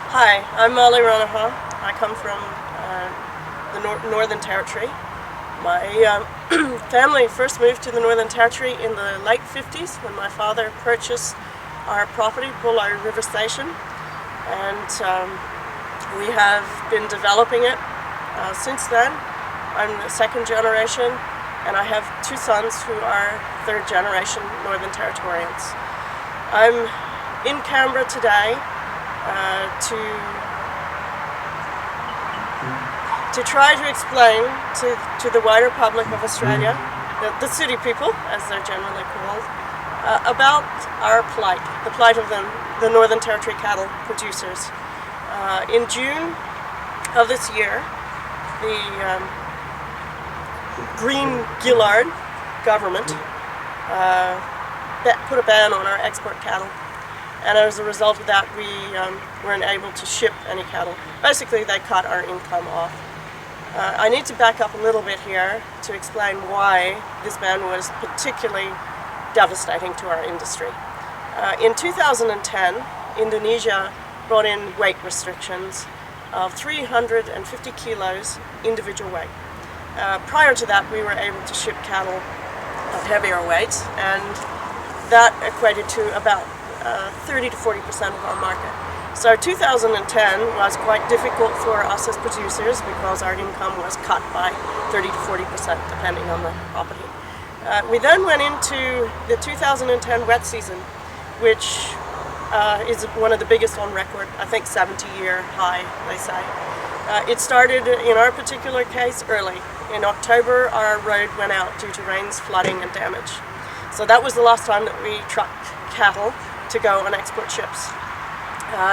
Hi, I'm Marlee Ranacher. I come from the Northern Territory. My family first moved to the Northern Territory in the late 50s when my father purchased our property, Bullo River Station, and we have been developing it since then. I'm the second generation, and I have two sons who are third generation Northern Territorians. I'm in Canberra today to try to explain to the wider public of Australia, the city people as they're generally called, about our plight, the plight of the Northern Territory cattle producers. In June of this year, the Green Gillard government put a ban on our export cattle. And as a result of that, we weren't able to ship any cattle. Basically, they cut our income off. I need to back up a little bit here to explain why this ban was particularly devastating to our industry. In 2010, Indonesia brought in weight restrictions of 350 kilos individual weight. Prior to that, we were able to ship cattle of heavier weights, and that equated to about 30 to 40% of our market. So 2010 was quite difficult for us as producers because our income was cut by 30 to 40% depending on the property. We then went into the 2010 wet season, which is one of the biggest on record, I think 70-year high, they say. It started, in our particular case, early. In October, our road went out due to rains, flooding, and damage. So that was the last time that we trucked cattle to go on export ships.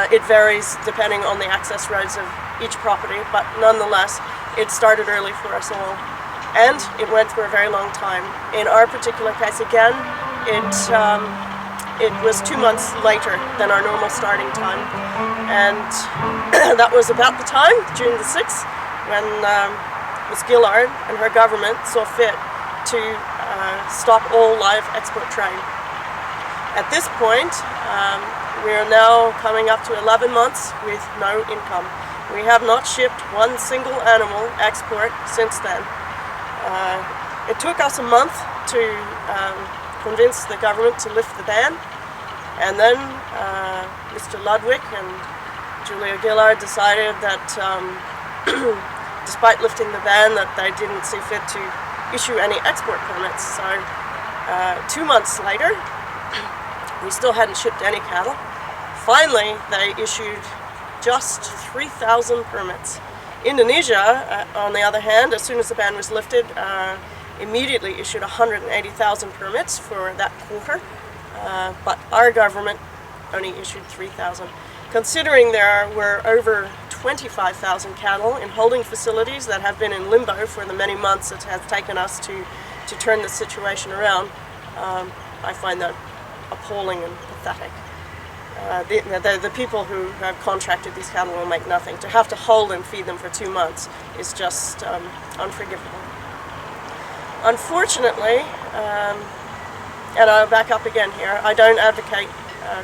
It varies depending on the access roads of each property, but nonetheless, it started early for us all. And it went for a very long time. In our particular case, again, it was 2 months later than our normal starting time. And that was about the time, June the 6th, when Ms. Gillard and her government saw fit to stop all live export trade. At this point, we are now coming up to 11 months with no income. We have not shipped one single animal export since then. It took us a month to convince the government to lift the ban, and then Mr. Ludwig and Julia Gillard decided that despite lifting the ban, that they didn't see fit to issue any export permits. So 2 months later, we still hadn't shipped any cattle. Finally, they issued just 3,000 permits. Indonesia, on the other hand, as soon as the ban was lifted, immediately issued 180,000 permits for that quarter, but our government only issued 3,000. Considering there were over 25,000 cattle in holding facilities that have been in limbo for the many months it has taken us to turn the situation around, I find that appalling and pathetic. The people who have contracted these cattle will make nothing. To have to hold and feed them for 2 months is just unforgivable. Unfortunately, and I'll back up again here, I don't advocate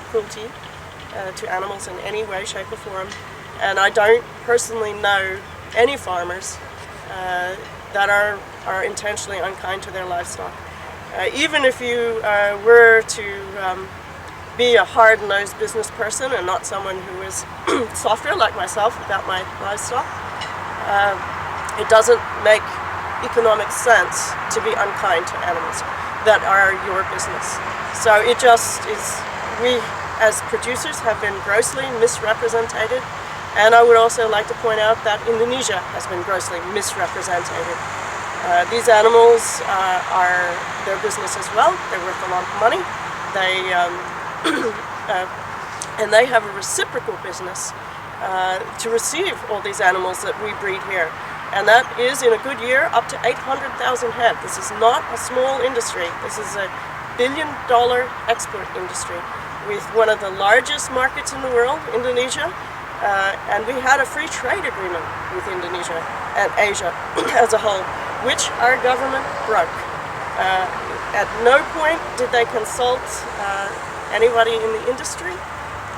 cruelty to animals in any way, shape or form, and I don't personally know any farmers that are intentionally unkind to their livestock. Even if you were to be a hard-nosed business person and not someone who is softer like myself about my livestock, it doesn't make economic sense to be unkind to animals that are your business. So it just is, we as producers have been grossly misrepresented, and I would also like to point out that Indonesia has been grossly misrepresented. These animals are their business as well. They're worth a lot of money. And they have a reciprocal business to receive all these animals that we breed here. And that is, in a good year, up to 800,000 head. This is not a small industry. This is a billion-dollar export industry with one of the largest markets in the world, Indonesia. And we had a free trade agreement with Indonesia and Asia as a whole, which our government broke. At no point did they consult anybody in the industry.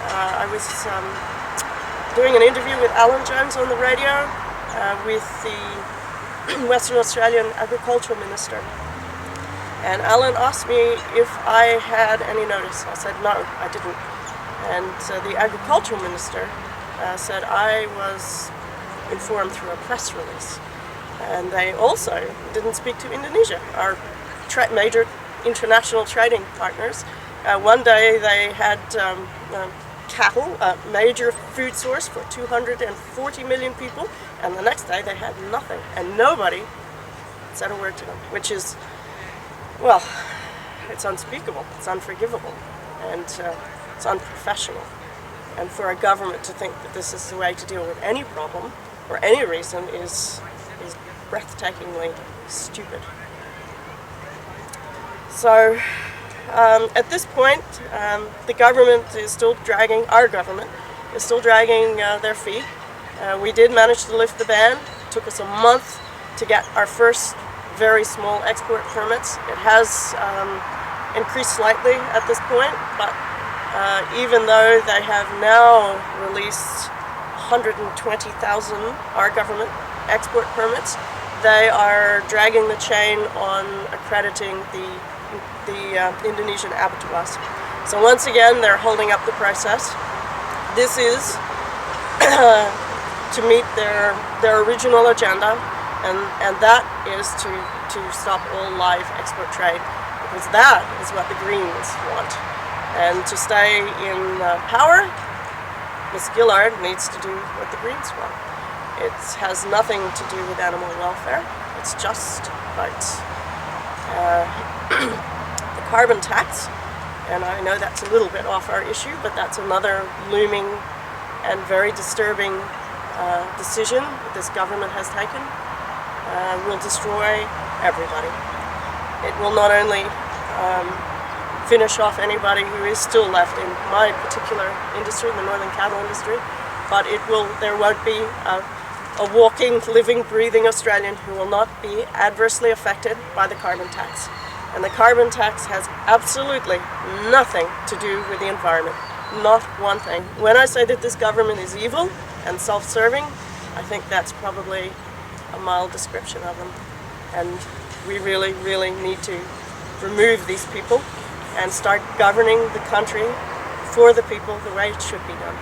I was doing an interview with Alan Jones on the radio with the Western Australian Agricultural Minister. And Alan asked me if I had any notice. I said no, I didn't. And the Agricultural Minister said I was informed through a press release. And they also didn't speak to Indonesia, our major international trading partners. One day they had cattle, a major food source for 240 million people, and the next day they had nothing, and nobody said a word to them, which is, well, it's unspeakable, it's unforgivable, and it's unprofessional. And for a government to think that this is the way to deal with any problem for any reason is breathtakingly stupid. So at this point, the government is still dragging, our government is still dragging their feet. We did manage to lift the ban. It took us a month to get our first very small export permits. It has increased slightly at this point, but even though they have now released 120,000, our government, export permits, they are dragging the chain on accrediting the Indonesian abattoirs. So once again, they're holding up the process. This is to meet their original agenda, and that is to stop all live export trade, because that is what the Greens want. And to stay in power, Ms. Gillard needs to do what the Greens want. It has nothing to do with animal welfare. It's just about the carbon tax. And I know that's a little bit off our issue, but that's another looming and very disturbing decision that this government has taken. Will destroy everybody. It will not only finish off anybody who is still left in my particular industry, the northern cattle industry, but there won't be a walking, living, breathing Australian who will not be adversely affected by the carbon tax. And the carbon tax has absolutely nothing to do with the environment. Not one thing. When I say that this government is evil and self-serving, I think that's probably a mild description of them. And we really, really need to remove these people and start governing the country for the people the way it should be done.